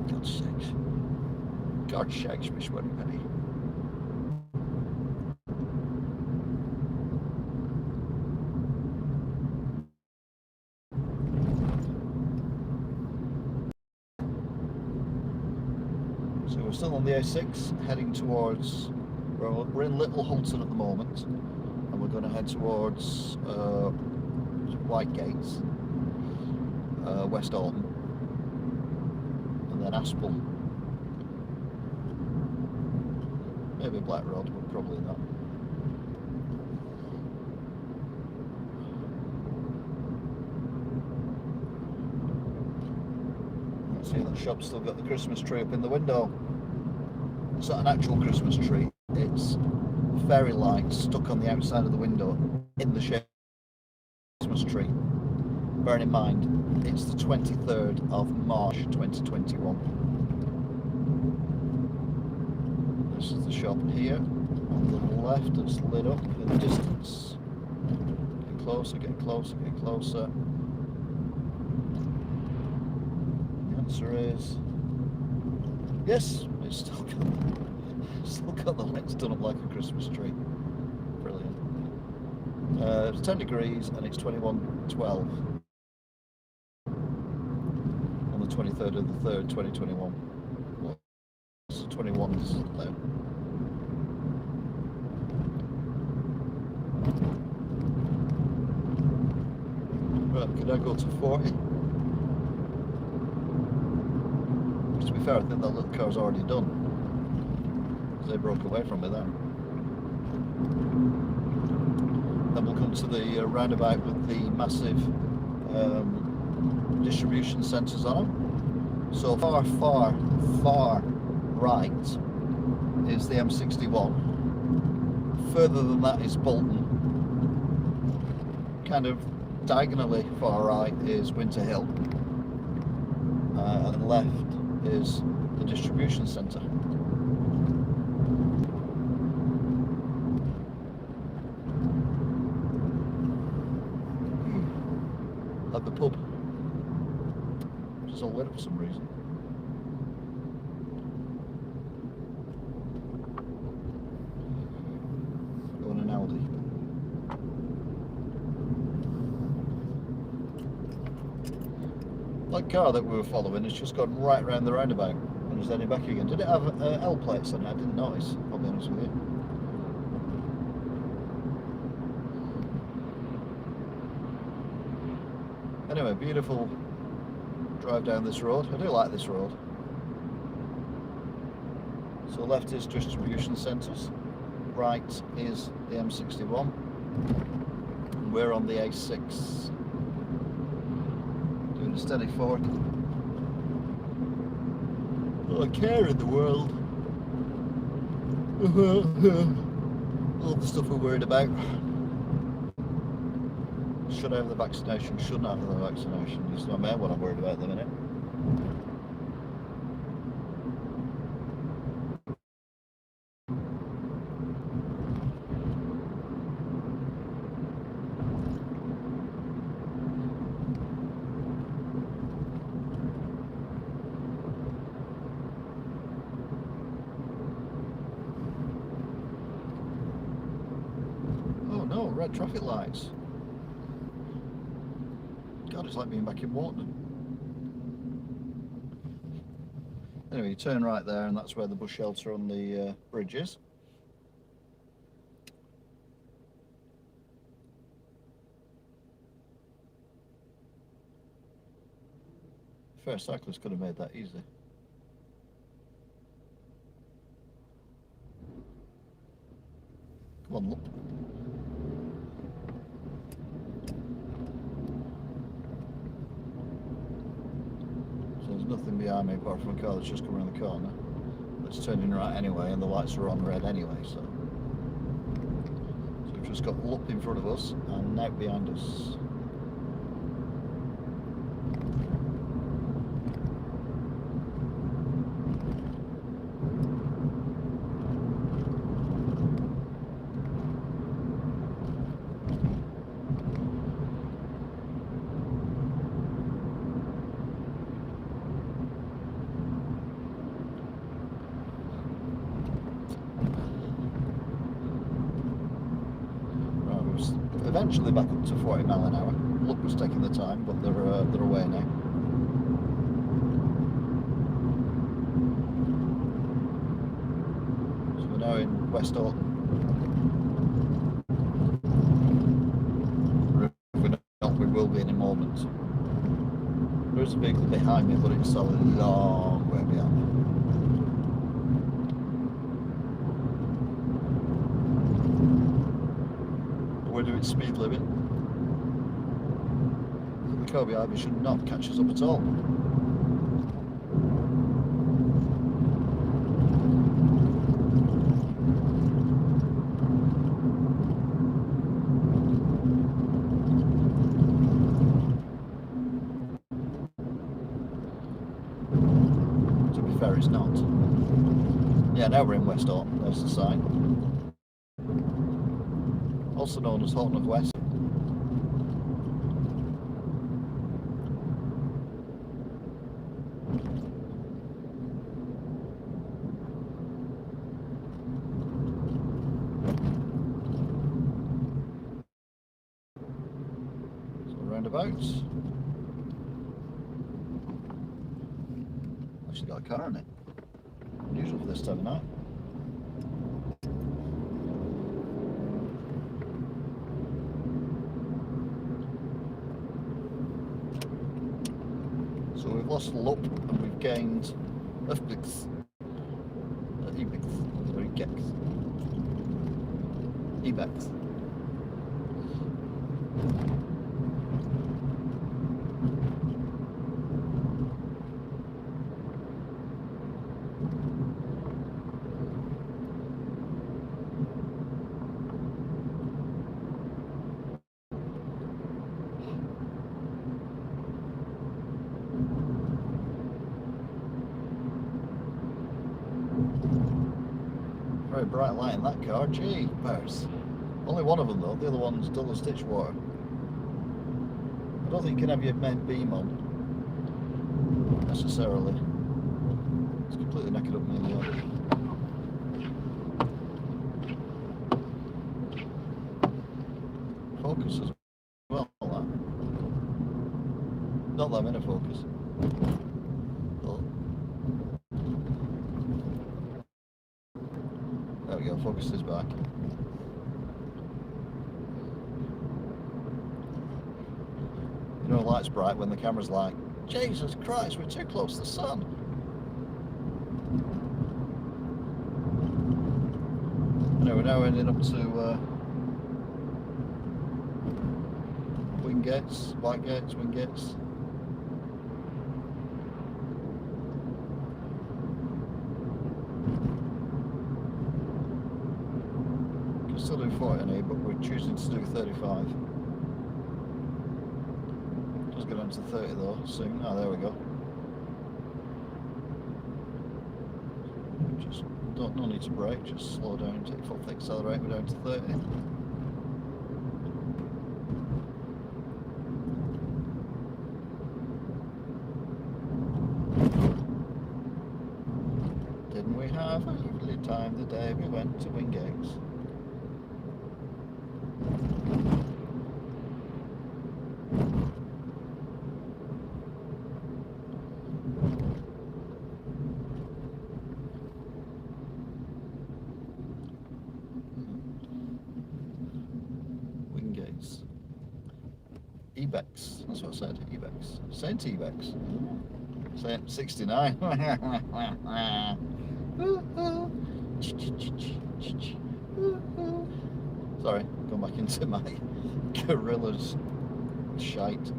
Speaker 1: God's sakes. God's sakes, Miss Weddenpenny. So we're still on the A6, heading towards, we're in Little Holton at the moment. We're going to head towards Whitegates, West Alton, and then Aspel. Maybe Black Rod, but probably not. Let's see, that shop's still got the Christmas tree up in the window. It's not an actual Christmas tree, it's fairy lights stuck on the outside of the window in the shape of a Christmas tree. Bearing in mind, it's the 23rd of March 2021. This is the shop here on the left. It's lit up in the distance. Get closer, get closer, get closer. The answer is yes, it's still got the lights done up like a Christmas tree. Brilliant. It's 10 degrees and it's 21:12 on the 23rd of the 3rd, 2021. Well, it's 21's there. Right, can I go to 40? To be fair, I think that little car's already done. They broke away from me there. Then we'll come to the roundabout with the massive distribution centres on them. So far right is the M61. Further than that is Bolton. Kind of diagonally far right is Winter Hill. And left is the distribution centre. At the pub, which is all lit up for some reason. Going an Aldi. That car that we were following has just gone right round the roundabout and is heading back again. Did it have L plates on it? I didn't notice, I'll be honest with you. Anyway, beautiful drive down this road. I do like this road. So left is distribution centres, right is the M61, and we're on the A6, doing a steady 40. Not a care in the world. All the stuff we're worried about. Should I have the vaccination? Shouldn't I have the vaccination? It's not me what I'm worried about at the minute. Oh no, red traffic lights. God, it's like being back in Warton. Anyway, you turn right there and that's where the bus shelter on the bridge is. First cyclist could have made that easy. Come on, look. So there's nothing behind me apart from a car that's just come around the corner. That's turning right anyway, and the lights are on red anyway, so we've just got Lup in front of us and Nout behind us. Eventually back up to 40 mile an hour. Lup was taking the time, but they're away now. So we're now in West Orton. If we're not, we will be in a moment. There is a vehicle behind me, but it's a long way behind me. We're doing speed limit. The car behind me should not catch us up at all. To be fair, it's not. Yeah, now we're in West Orton. There's the sign. Also known as Horton of West. So roundabouts. Actually got a car in it. Unusual for this time of night. So we've lost Lup and we've gained Ebex. Or Ebex. Very bright light in that car, gee, powers. Only one of them though, the other one's dull as ditch water. I don't think you can have your main beam on, necessarily. It's completely knackered up near the end. Focus as well, that. Not that I'm in a focus. Oh. There we go, focus is back. You know, light's bright when the camera's like, Jesus Christ, we're too close to the sun. Anyway, we're now ending up to Wingates, Whitegates, Wingates. Can still do 40 on here, but we're choosing to do 35. Let's go down to 30 though soon. Oh, there we go. Just no need to brake, just slow down, take foot, accelerate, we're down to 30. Didn't we have a lovely time the day we went to Wigan? Ebex, that's what I said, Ebex. Saint Ebex. Saint 69. Sorry, going back into my gorillas shite.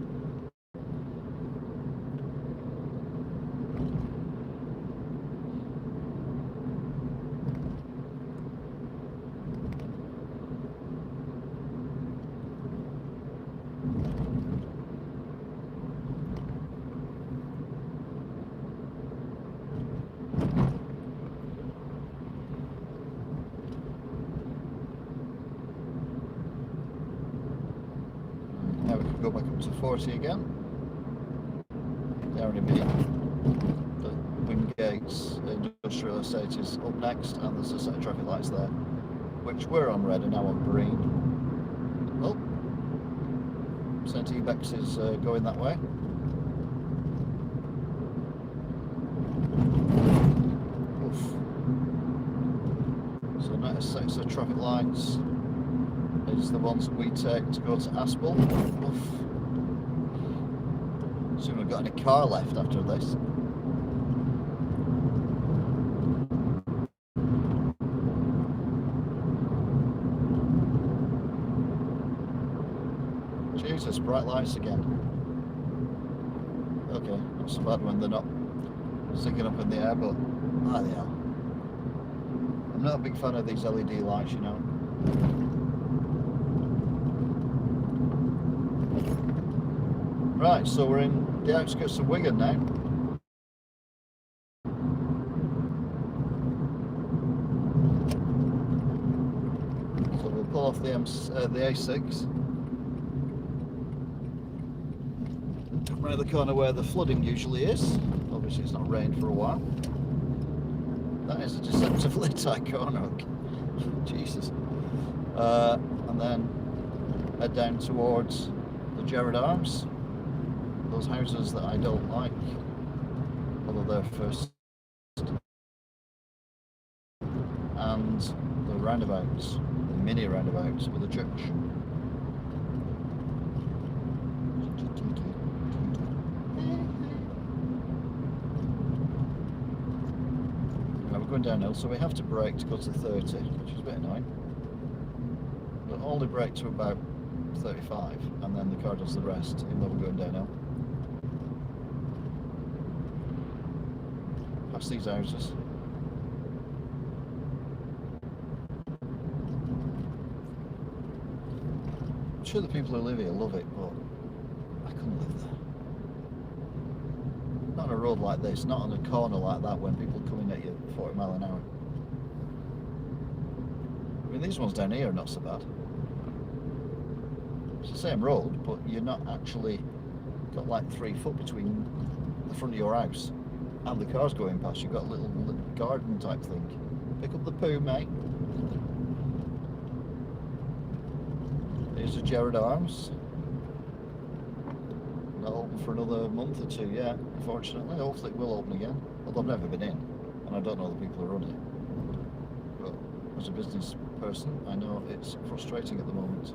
Speaker 1: Go back up to 40 again. Down in the Wingates Industrial Estate is up next, and there's a set of traffic lights there, which were on red and now on green. Oh, St. Ebex is going that way. Oof. So next set of traffic lights is the ones that we take to go to Aspel. Oof. Soon we've got any car left after this. Jesus, bright lights again. Okay, not so bad when they're not sticking up in the air, but ah, they are. I'm not a big fan of these LED lights, you know. Right, so we're in the outskirts of Wigan now. So we'll pull off the A6. Around the corner where the flooding usually is. Obviously it's not rained for a while. That is a deceptively tight corner. Jesus. And then head down towards the Gerard Arms. Those houses that I don't like, although they're first, and the roundabouts, the mini roundabouts with a church. Now we're going downhill, so we have to brake to go to 30, which is a bit annoying. We'll only brake to about 35, and then the car does the rest, even though we're going downhill. These houses. I'm sure the people who live here love it, but I couldn't live there. Not on a road like this, not on a corner like that when people are coming at you at 40 miles an hour. I mean, these ones down here are not so bad. It's the same road, but you're not actually got like 3 foot between the front of your house and the cars going past. You've got a little garden type thing. Pick up the poo, mate. Here's the Gerard Arms. Not open for another month or 2 yet, unfortunately. Hopefully it will open again. Although I've never been in, and I don't know the people who run it. But as a business person, I know it's frustrating at the moment.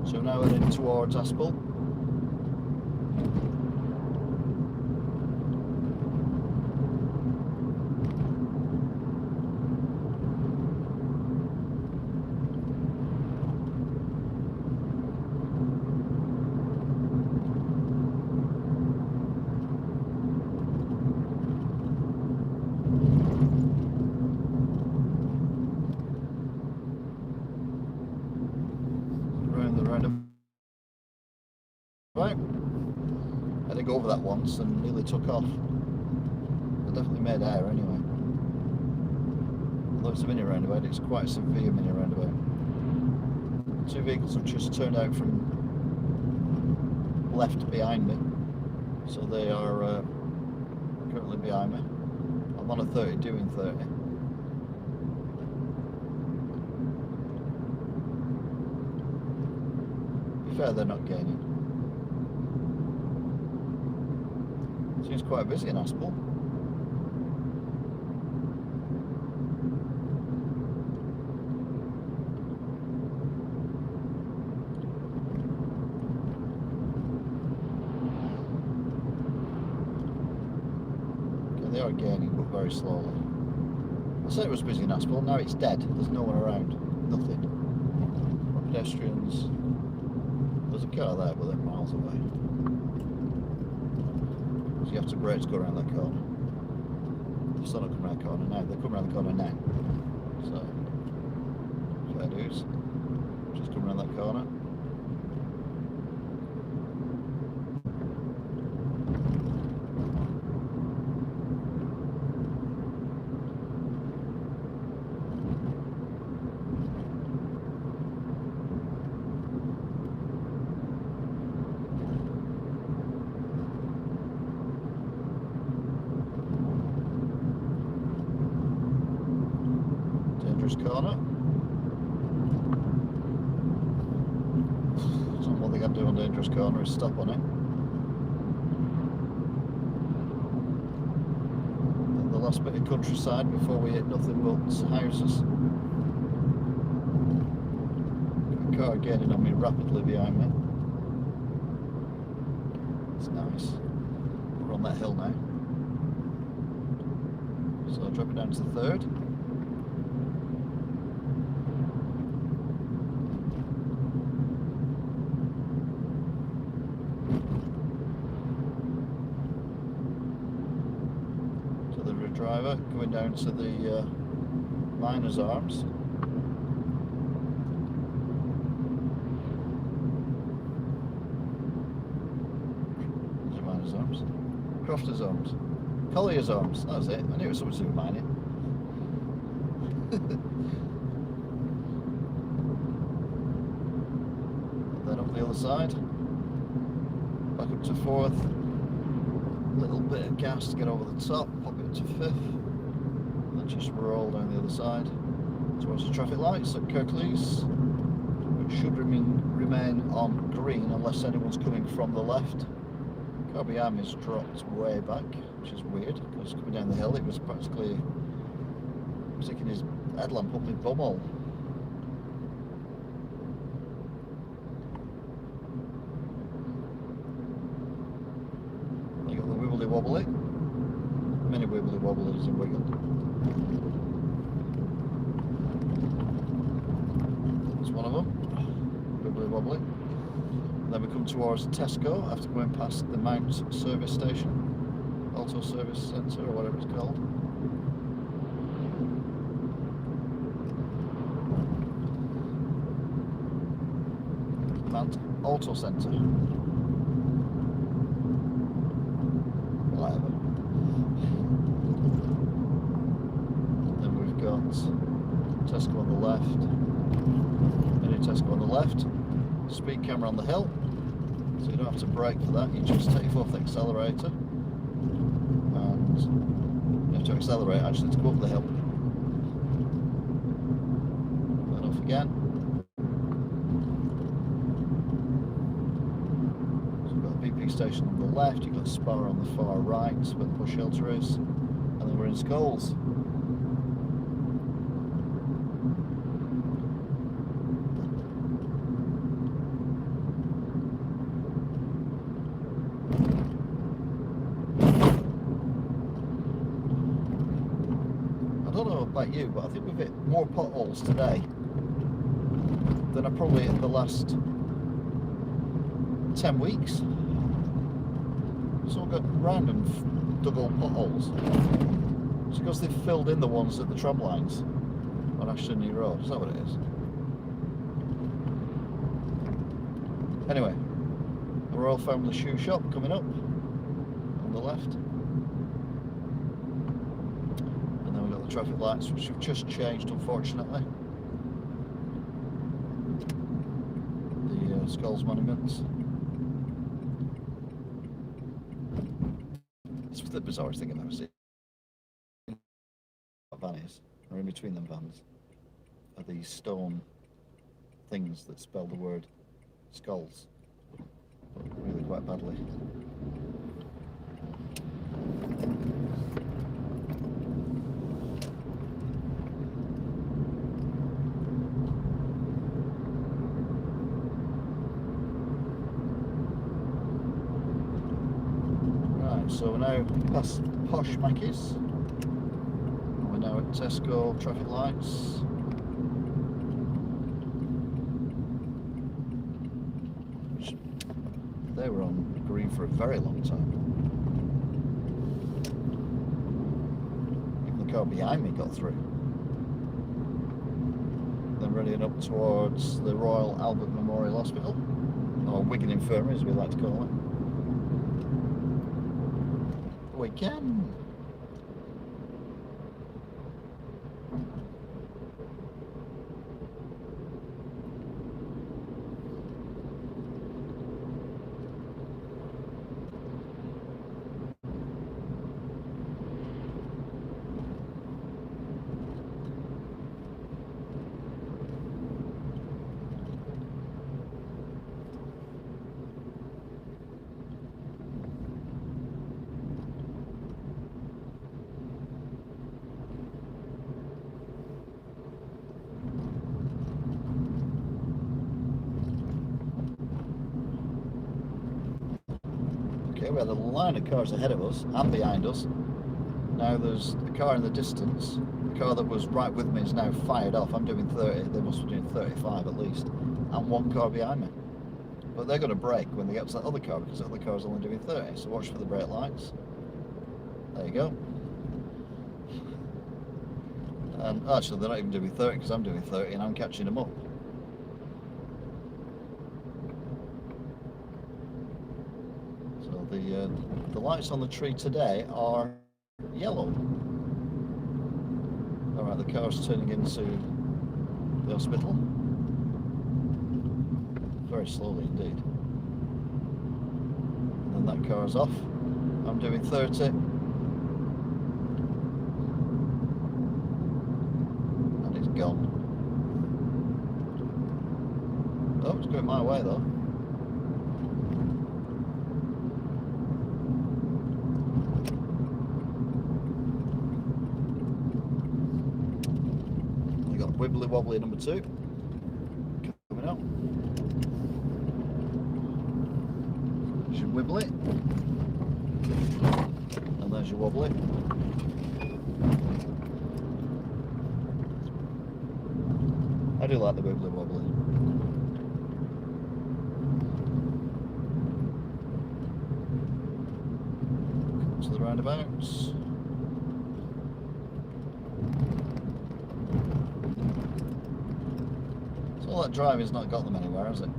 Speaker 1: So now we're heading towards Aspel. roundabout. I did go over that once and nearly took off. I definitely made air anyway. Although it's a mini roundabout, it's quite a severe mini roundabout. Two vehicles have just turned out from left behind me, so they are currently behind me. I'm on a 30 doing 30. To be fair, they're not gaining. Seems quite busy in Aspel. They are gaining, but very slowly. I said it was busy in Aspel, now it's dead. There's no one around. Nothing. No pedestrians. There's a car there, but they're miles away. So you have to brake to go around that corner. They're still not coming around the corner now. They're coming around the corner now. So, fair dues. Just coming around that corner. Corner. So one thing I do on dangerous corner is stop on it. And the last bit of countryside before we hit nothing but houses. A car gaining on me rapidly behind me. It's nice. We're on that hill now. So I'll drop it down to the third. Driver going down to the Miners' Arms. Is it Miners' Arms? Crofters' Arms. Collier's Arms, that's it. I knew it was something to do with mining. Then up the other side. Back up to fourth. Little bit of gas to get over the top, pop it to fifth, and then just roll down the other side towards the traffic lights at Kirklees, which should remain on green unless anyone's coming from the left. Car behind me's dropped way back, which is weird, because coming down the hill it was practically sticking his headlamp up my bumhole. Wobbly. Many wibbly wobblers in Wigan. That's one of them. Wibbly wobbly. And then we come towards Tesco after going past the Mount service station, Auto Service Centre or whatever it's called. Mount Auto Centre. Whatever. Then we've got Tesco on the left, mini Tesco on the left, speed camera on the hill, so you don't have to brake for that, you just take your fourth accelerator and you have to accelerate actually to go up the hill. Then off again. BP station on the left, you've got Spa on the far right, where the push shelter is, and then we're in Skulls. I don't know about you, but I think we've hit more potholes today than I probably hit in the last 10 weeks. So we've got random dug old potholes. It's because they've filled in the ones at the tram lines on Ashton New Road. Is that what it is? Anyway, we're Royal Family Shoe Shop coming up on the left. And then we've got the traffic lights, which have just changed, unfortunately. The Skulls Monuments. It's the bizarrest thing I've ever seen. Van is, or in between them vans, are these stone things that spell the word skulls really quite badly. Right, so we're now past Posh Mackie's. We're now at Tesco traffic lights. They were on green for a very long time. Even the car behind me got through. Then running up towards the Royal Albert Memorial Hospital, or Wigan Infirmary as we like to call it. Wigan! Okay, we had a line of cars ahead of us and behind us. Now there's a car in the distance. The car that was right with me is now fired off. I'm doing 30, they must be doing 35 at least. And one car behind me. But they're going to brake when they get to that other car because the other car's only doing 30. So watch for the brake lights. There you go. And actually they're not even doing 30 because I'm doing 30 and I'm catching them up. The lights on the tree today are yellow. Alright, the car's turning into the hospital. Very slowly indeed. And then that car's off. I'm doing 30. And it's gone. Oh, it's going my way though. Wibbly wobbly number 2 coming up. There's your wibbly, and there's your wobbly. I do like the wibbly wobbly. Come to the roundabouts. All that driving's not got them anywhere, has it?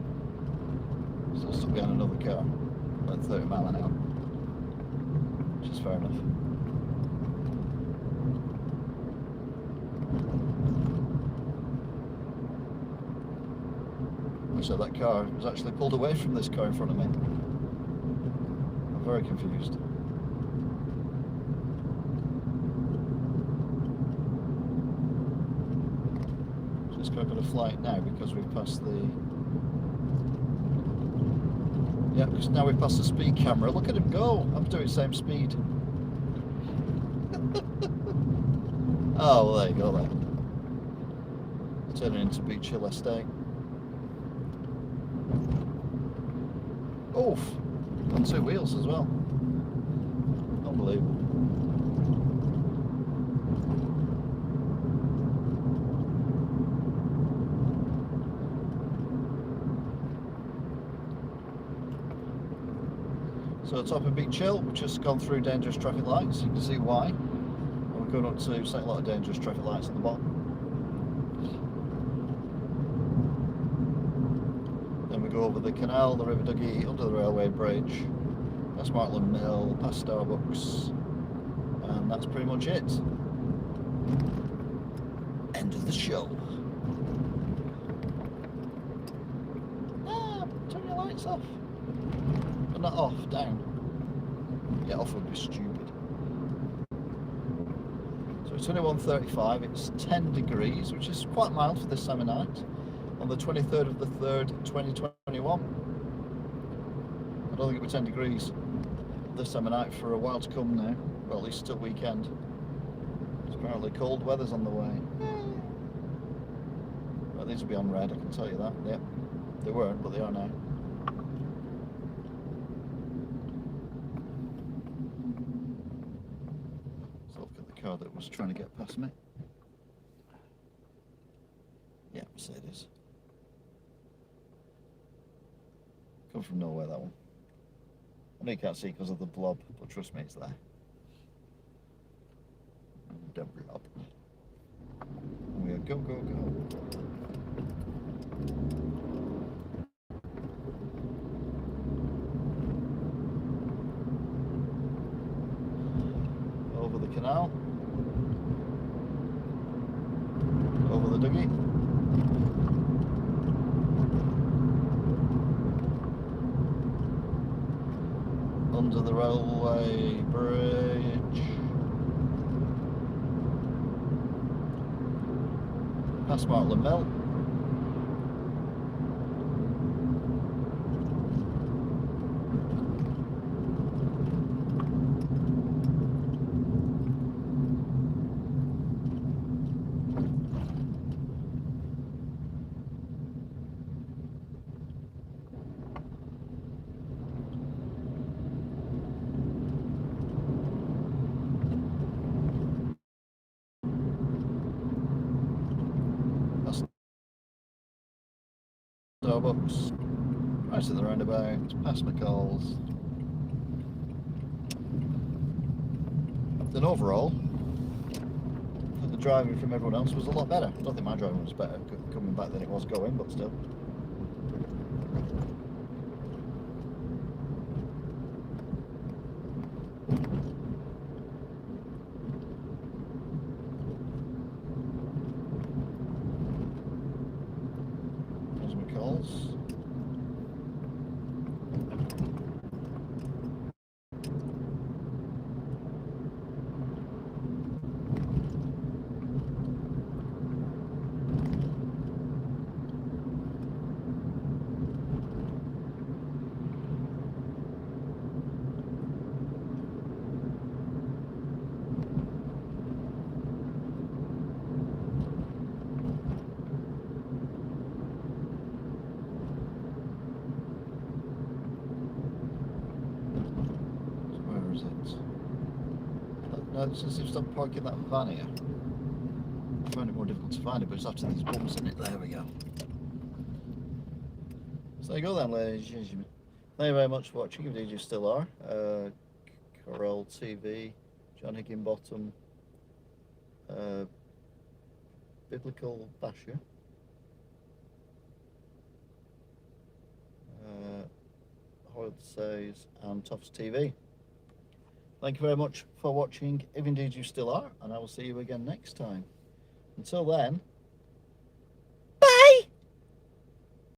Speaker 1: Still stuck behind another car, like 30 miles an hour, which is fair enough. So that car was actually pulled away from this car in front of me. I'm very confused. Going to flight now because we've passed the because now we've passed the speed camera. Look at him go. I'm doing the same speed. Oh, well, there you go then. Turning into Beach Hill Estate. Oof, on 2 wheels as well. Unbelievable. So top of Beach Hill, we've just gone through dangerous traffic lights. You can see why. And we're going up to a lot of dangerous traffic lights at the bottom. Then we go over the canal, the River Duggy, under the railway bridge, past Martland Mill, past Starbucks, and that's pretty much it. End of the show. Turn your lights off. But not off, down. Yeah, off would be stupid. So it's 21:35, it's 10 degrees, which is quite mild for this time of night. On the 23rd of the 3rd, 2021. I don't think it'll be 10 degrees this time of night for a while to come now. Well, at least till weekend. It's apparently cold weather's on the way. Well, these will be on red, I can tell you that. Yep. They weren't, but they are now. So look at the car that was trying to get past me. Yeah, Mercedes. Come from nowhere, that one. I know you can't see because of the blob, but trust me, it's there. The blob. And we go, go, go. Over the canal. Over the Duggy. Under the railway bridge, past Martland Mill, Starbucks, right at the roundabout, past McCall's. Then overall, I think the driving from everyone else was a lot better. I don't think my driving was better coming back than it was going, but still. There's McCall's. No, since they've stopped parking that van here, I find it more difficult to find it, but it's after these bumps in it. There we go. So there you go then, ladies and gentlemen. Thank you very much for watching, indeed you still are. Corel TV, John Higginbottom, Biblical Basher, Hoyle Says, and Toffs TV. Thank you very much for watching, if indeed you still are, and I will see you again next time. Until then,